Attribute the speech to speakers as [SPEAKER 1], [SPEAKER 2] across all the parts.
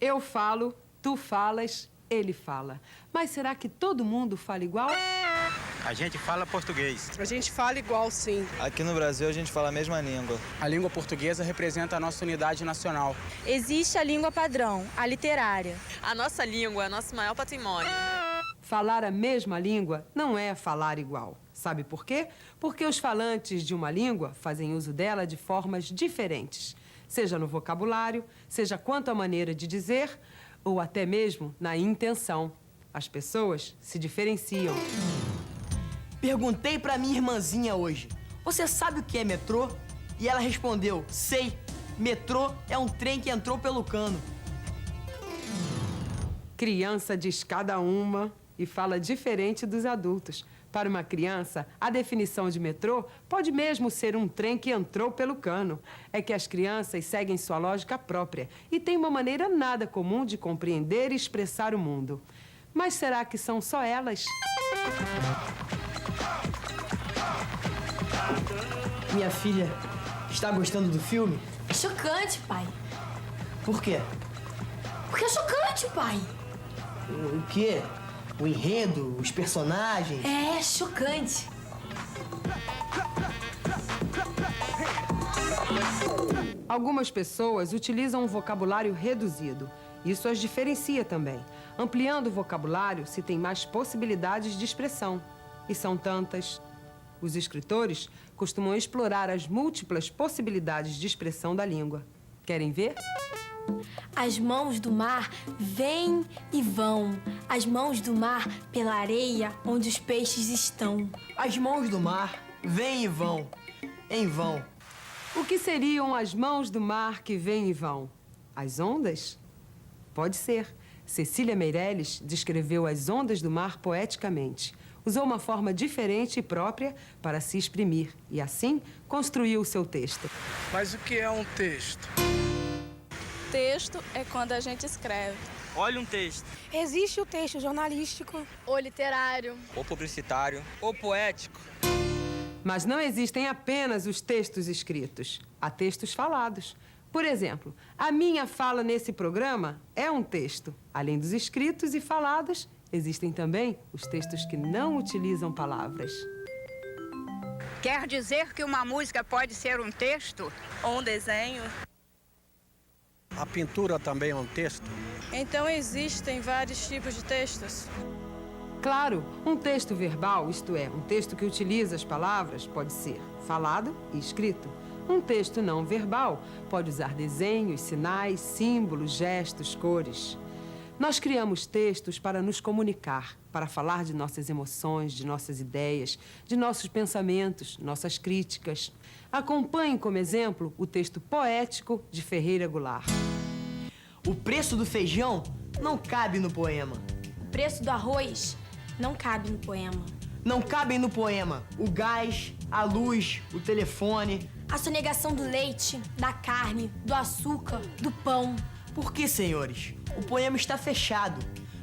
[SPEAKER 1] Eu falo, tu falas, ele fala. Mas será que todo mundo fala igual?
[SPEAKER 2] A gente fala português.
[SPEAKER 3] A gente fala igual, sim.
[SPEAKER 4] Aqui no Brasil a gente fala a mesma língua.
[SPEAKER 5] A língua portuguesa representa a nossa unidade nacional.
[SPEAKER 6] Existe a língua padrão, a literária.
[SPEAKER 7] A nossa língua é nosso maior patrimônio.
[SPEAKER 1] Falar a mesma língua não é falar igual. Sabe por quê? Porque os falantes de uma língua fazem uso dela de formas diferentes. Seja no vocabulário, seja quanto à maneira de dizer, ou até mesmo na intenção. As pessoas se diferenciam.
[SPEAKER 8] Perguntei pra minha irmãzinha hoje, você sabe o que é metrô? E ela respondeu, sei, metrô é um trem que entrou pelo cano.
[SPEAKER 1] Criança diz cada uma e fala diferente dos adultos. Para uma criança, a definição de metrô pode mesmo ser um trem que entrou pelo cano. É que as crianças seguem sua lógica própria e têm uma maneira nada comum de compreender e expressar o mundo. Mas será que são só elas?
[SPEAKER 8] Minha filha está gostando do filme?
[SPEAKER 9] É chocante, pai.
[SPEAKER 8] Por quê?
[SPEAKER 9] Porque é chocante, pai.
[SPEAKER 8] O quê? O enredo, os personagens?
[SPEAKER 9] É chocante.
[SPEAKER 1] Algumas pessoas utilizam um vocabulário reduzido. Isso as diferencia também. Ampliando o vocabulário, se tem mais possibilidades de expressão. E são tantas. Os escritores costumam explorar as múltiplas possibilidades de expressão da língua. Querem ver?
[SPEAKER 9] As mãos do mar vêm e vão. As mãos do mar pela areia onde os peixes estão.
[SPEAKER 8] As mãos do mar vêm e vão, em vão.
[SPEAKER 1] O que seriam as mãos do mar que vêm e vão? As ondas? Pode ser. Cecília Meirelles descreveu as ondas do mar poeticamente. Usou uma forma diferente e própria para se exprimir e, assim, construiu o seu texto.
[SPEAKER 3] Mas o que é um texto?
[SPEAKER 6] Texto é quando a gente escreve.
[SPEAKER 2] Olha um texto.
[SPEAKER 10] Existe o texto jornalístico,
[SPEAKER 6] Ou literário.
[SPEAKER 4] Ou publicitário.
[SPEAKER 2] Ou poético.
[SPEAKER 1] Mas não existem apenas os textos escritos. Há textos falados. Por exemplo, a minha fala nesse programa é um texto. Além dos escritos e falados, existem também os textos que não utilizam palavras.
[SPEAKER 11] Quer dizer que uma música pode ser um texto?
[SPEAKER 6] Ou um desenho.
[SPEAKER 5] A pintura também é um texto.
[SPEAKER 6] Então existem vários tipos de textos.
[SPEAKER 1] Claro, um texto verbal, isto é, um texto que utiliza as palavras, pode ser falado e escrito. Um texto não verbal pode usar desenhos, sinais, símbolos, gestos, cores. Nós criamos textos para nos comunicar, para falar de nossas emoções, de nossas ideias, de nossos pensamentos, nossas críticas. Acompanhem como exemplo o texto poético de Ferreira Goulart.
[SPEAKER 8] O preço do feijão não cabe no poema.
[SPEAKER 9] O preço do arroz não cabe no poema.
[SPEAKER 8] Não cabem no poema o gás, a luz, o telefone.
[SPEAKER 9] A sonegação do leite, da carne, do açúcar, do pão.
[SPEAKER 8] Por que, senhores? O poema está fechado.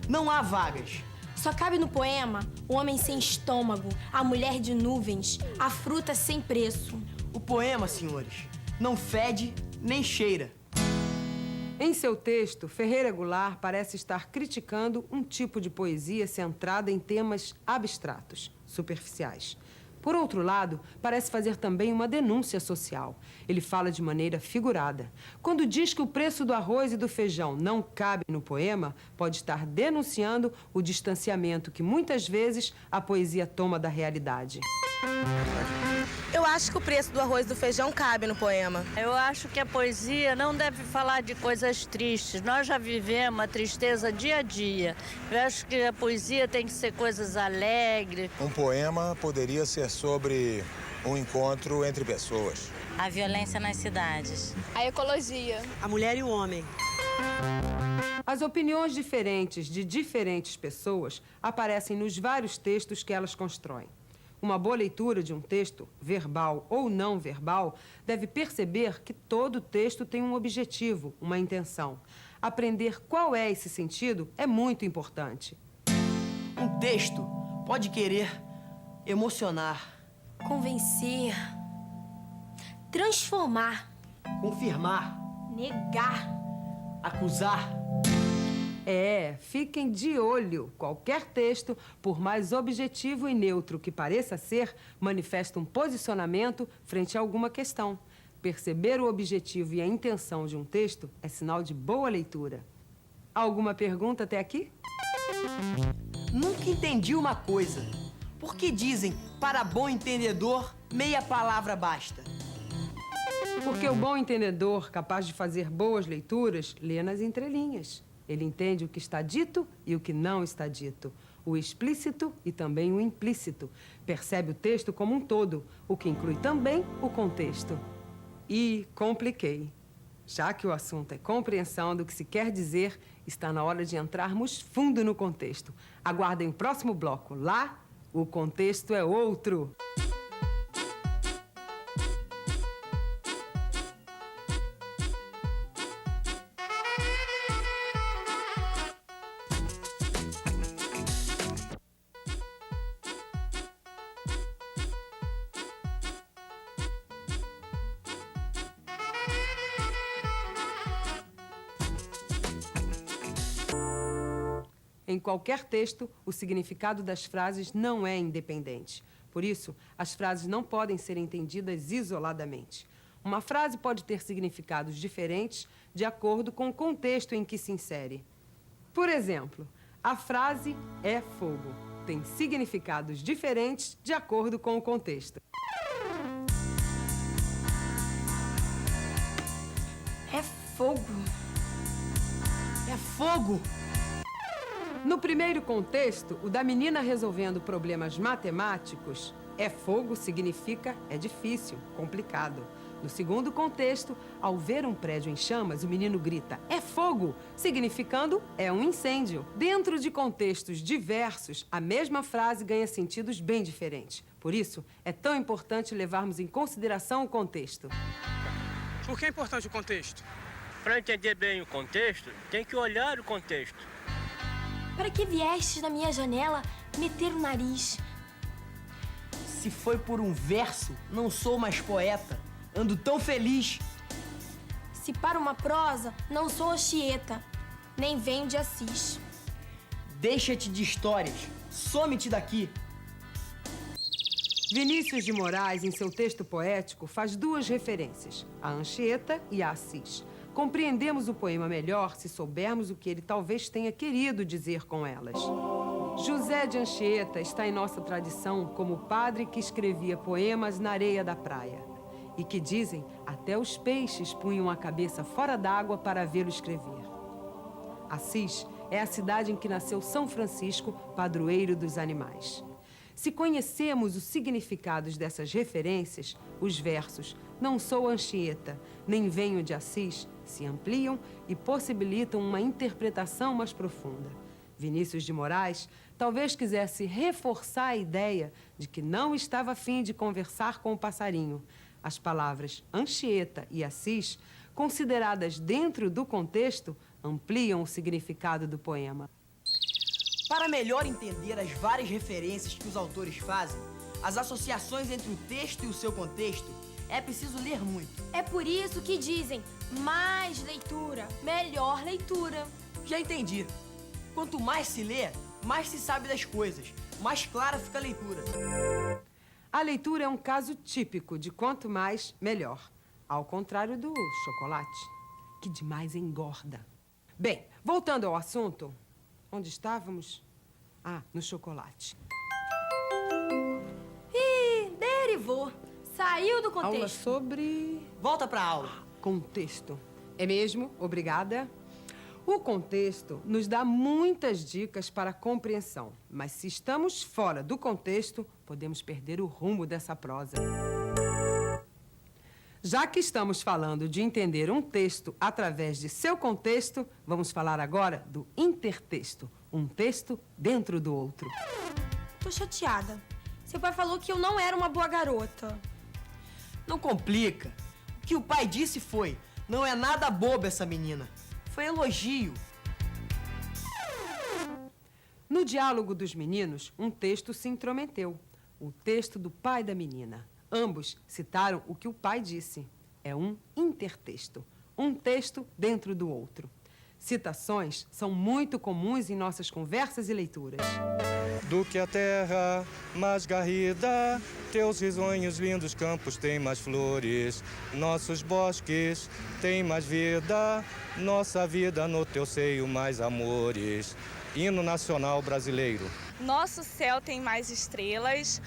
[SPEAKER 8] Não há vagas.
[SPEAKER 9] Só cabe no poema o homem sem estômago, a mulher de nuvens, a fruta sem preço.
[SPEAKER 8] O poema, senhores, não fede nem cheira.
[SPEAKER 1] Em seu texto, Ferreira Goulart parece estar criticando um tipo de poesia centrada em temas abstratos, superficiais. Por outro lado, parece fazer também uma denúncia social. Ele fala de maneira figurada. Quando diz que o preço do arroz e do feijão não cabe no poema, pode estar denunciando o distanciamento que muitas vezes a poesia toma da realidade.
[SPEAKER 6] Eu acho que o preço do arroz e do feijão cabe no poema.
[SPEAKER 12] Eu acho que a poesia não deve falar de coisas tristes. Nós já vivemos a tristeza dia a dia. Eu acho que a poesia tem que ser coisas alegres.
[SPEAKER 13] Um poema poderia ser sobre um encontro entre pessoas.
[SPEAKER 12] A violência nas cidades.
[SPEAKER 6] A ecologia.
[SPEAKER 3] A mulher e o homem.
[SPEAKER 1] As opiniões diferentes de diferentes pessoas aparecem nos vários textos que elas constroem. Uma boa leitura de um texto, verbal ou não verbal, deve perceber que todo texto tem um objetivo, uma intenção. Aprender qual é esse sentido é muito importante.
[SPEAKER 8] Um texto pode querer emocionar,
[SPEAKER 9] Convencer, transformar,
[SPEAKER 8] confirmar,
[SPEAKER 9] negar,
[SPEAKER 8] acusar,
[SPEAKER 1] Fiquem de olho. Qualquer texto, por mais objetivo e neutro que pareça ser, manifesta um posicionamento frente a alguma questão. Perceber o objetivo e a intenção de um texto é sinal de boa leitura. Alguma pergunta até aqui?
[SPEAKER 8] Nunca entendi uma coisa. Por que dizem, para bom entendedor, meia palavra basta?
[SPEAKER 1] Porque o bom entendedor, capaz de fazer boas leituras, lê nas entrelinhas. Ele entende o que está dito e o que não está dito, o explícito e também o implícito. Percebe o texto como um todo, o que inclui também o contexto. E compliquei. Já que o assunto é compreensão do que se quer dizer, está na hora de entrarmos fundo no contexto. Aguardem o próximo bloco. Lá, o contexto é outro. Em qualquer texto, o significado das frases não é independente. Por isso, as frases não podem ser entendidas isoladamente. Uma frase pode ter significados diferentes de acordo com o contexto em que se insere. Por exemplo, a frase "é fogo" tem significados diferentes de acordo com o contexto.
[SPEAKER 9] É fogo.
[SPEAKER 8] É fogo!
[SPEAKER 1] No primeiro contexto, o da menina resolvendo problemas matemáticos, "é fogo" significa é difícil, complicado. No segundo contexto, ao ver um prédio em chamas, o menino grita "é fogo", significando é um incêndio. Dentro de contextos diversos, a mesma frase ganha sentidos bem diferentes. Por isso, é tão importante levarmos em consideração o contexto.
[SPEAKER 3] Por que é importante o contexto?
[SPEAKER 2] Para entender bem o contexto, tem que olhar o contexto.
[SPEAKER 9] Para que viestes na minha janela meter o nariz?
[SPEAKER 8] Se foi por um verso, não sou mais poeta. Ando tão feliz.
[SPEAKER 9] Se para uma prosa, não sou Anchieta, nem venho de Assis.
[SPEAKER 8] Deixa-te de histórias. Some-te daqui.
[SPEAKER 1] Vinícius de Moraes, em seu texto poético, faz duas referências, a Anchieta e a Assis. Compreendemos o poema melhor se soubermos o que ele talvez tenha querido dizer com elas. José de Anchieta está em nossa tradição como o padre que escrevia poemas na areia da praia e que dizem até os peixes punham a cabeça fora d'água para vê-lo escrever. Assis é a cidade em que nasceu São Francisco, padroeiro dos animais. Se conhecemos os significados dessas referências, os versos "não sou Anchieta, nem venho de Assis" se ampliam e possibilitam uma interpretação mais profunda. Vinícius de Moraes talvez quisesse reforçar a ideia de que não estava a fim de conversar com o passarinho. As palavras Anchieta e Assis, consideradas dentro do contexto, ampliam o significado do poema.
[SPEAKER 8] Para melhor entender as várias referências que os autores fazem, as associações entre o texto e o seu contexto, é preciso ler muito.
[SPEAKER 9] É por isso que dizem mais leitura, melhor leitura.
[SPEAKER 8] Já entendi. Quanto mais se lê, mais se sabe das coisas, mais clara fica a leitura.
[SPEAKER 1] A leitura é um caso típico de quanto mais, melhor. Ao contrário do chocolate, que demais engorda. Bem, voltando ao assunto, onde estávamos? Ah, no chocolate.
[SPEAKER 9] Ih, derivou. Saiu do contexto.
[SPEAKER 1] Aula sobre...
[SPEAKER 8] Volta pra aula.
[SPEAKER 1] Contexto. É mesmo? Obrigada. O contexto nos dá muitas dicas para a compreensão, mas se estamos fora do contexto, podemos perder o rumo dessa prosa. Já que estamos falando de entender um texto através de seu contexto, vamos falar agora do intertexto, um texto dentro do outro.
[SPEAKER 9] Tô chateada. Seu pai falou que eu não era uma boa garota.
[SPEAKER 8] Não complica. O que o pai disse foi: não é nada boba essa menina. Foi elogio.
[SPEAKER 1] No diálogo dos meninos, um texto se intrometeu. O texto do pai da menina. Ambos citaram o que o pai disse. É um intertexto. Um texto dentro do outro. Citações são muito comuns em nossas conversas e leituras.
[SPEAKER 14] Do que a terra mais garrida, teus risonhos lindos campos têm mais flores, nossos bosques têm mais vida, nossa vida no teu seio mais amores. Hino nacional brasileiro.
[SPEAKER 6] Nosso céu tem mais estrelas,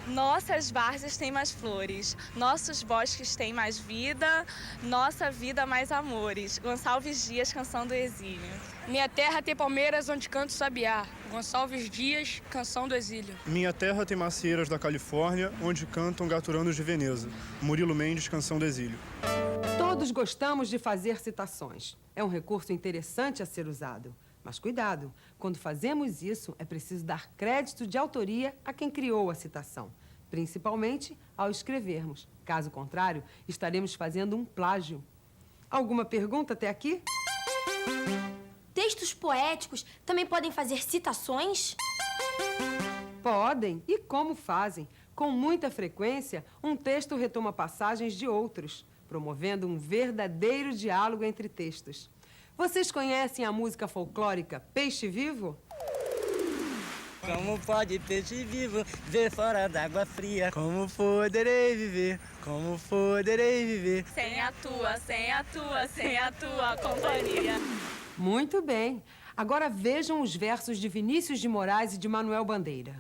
[SPEAKER 6] nossas várzeas têm mais flores, nossos bosques têm mais vida, nossa vida mais amores. Gonçalves Dias, Canção do Exílio.
[SPEAKER 10] Minha terra tem palmeiras onde canta o sabiá. Gonçalves Dias, Canção do Exílio.
[SPEAKER 14] Minha terra tem macieiras da Califórnia, onde cantam gaturanos de Veneza. Murilo Mendes, Canção do Exílio.
[SPEAKER 1] Todos gostamos de fazer citações. É um recurso interessante a ser usado. Mas cuidado, quando fazemos isso, é preciso dar crédito de autoria a quem criou a citação, principalmente ao escrevermos. Caso contrário, estaremos fazendo um plágio. Alguma pergunta até aqui?
[SPEAKER 9] Textos poéticos também podem fazer citações?
[SPEAKER 1] Podem. E como fazem? Com muita frequência, um texto retoma passagens de outros, promovendo um verdadeiro diálogo entre textos. Vocês conhecem a música folclórica Peixe Vivo?
[SPEAKER 8] Como pode peixe vivo viver fora d'água fria? Como poderei viver? Como poderei viver?
[SPEAKER 6] Sem a tua companhia.
[SPEAKER 1] Muito bem. Agora vejam os versos de Vinícius de Moraes e de Manuel Bandeira.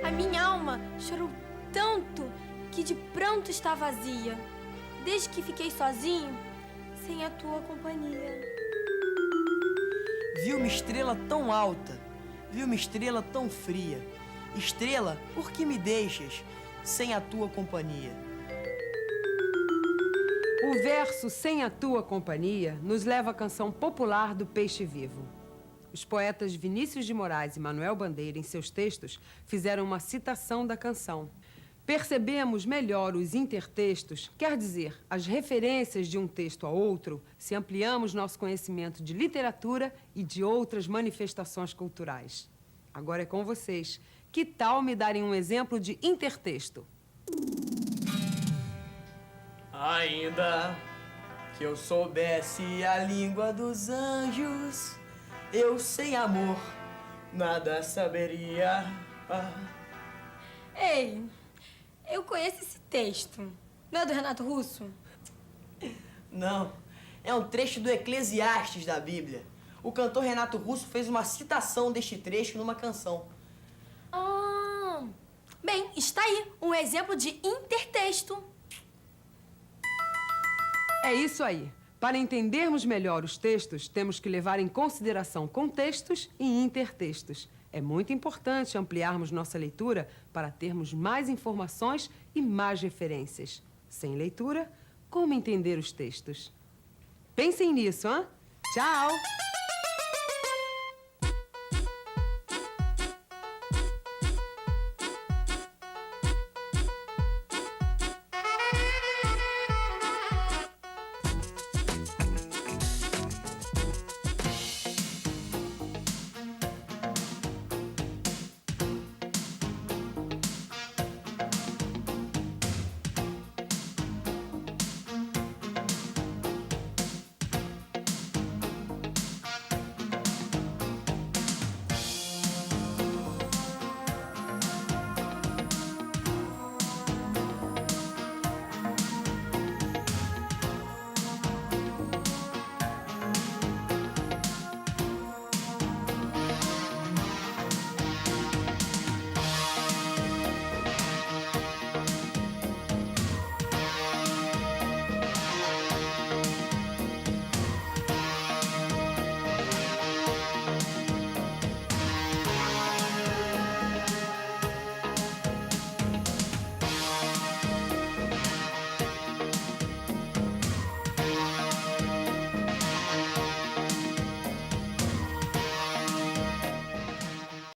[SPEAKER 9] A minha alma chorou tanto que de pranto está vazia, desde que fiquei sozinho, sem a tua companhia.
[SPEAKER 8] Vi uma estrela tão alta, vi uma estrela tão fria. Estrela, por que me deixas sem a tua companhia?
[SPEAKER 1] O verso Sem a Tua Companhia nos leva à canção popular do Peixe Vivo. Os poetas Vinícius de Moraes e Manuel Bandeira, em seus textos, fizeram uma citação da canção. Percebemos melhor os intertextos, quer dizer, as referências de um texto a outro, se ampliamos nosso conhecimento de literatura e de outras manifestações culturais. Agora é com vocês. Que tal me darem um exemplo de intertexto?
[SPEAKER 8] Ainda que eu soubesse a língua dos anjos, eu sem amor nada saberia.
[SPEAKER 9] Ei, eu conheço esse texto. Não é do Renato Russo?
[SPEAKER 8] Não, é um trecho do Eclesiastes da Bíblia. O cantor Renato Russo fez uma citação deste trecho numa canção.
[SPEAKER 9] Bem, está aí um exemplo de intertexto.
[SPEAKER 1] É isso aí. Para entendermos melhor os textos, temos que levar em consideração contextos e intertextos. É muito importante ampliarmos nossa leitura para termos mais informações e mais referências. Sem leitura, como entender os textos? Pensem nisso, hein? Tchau!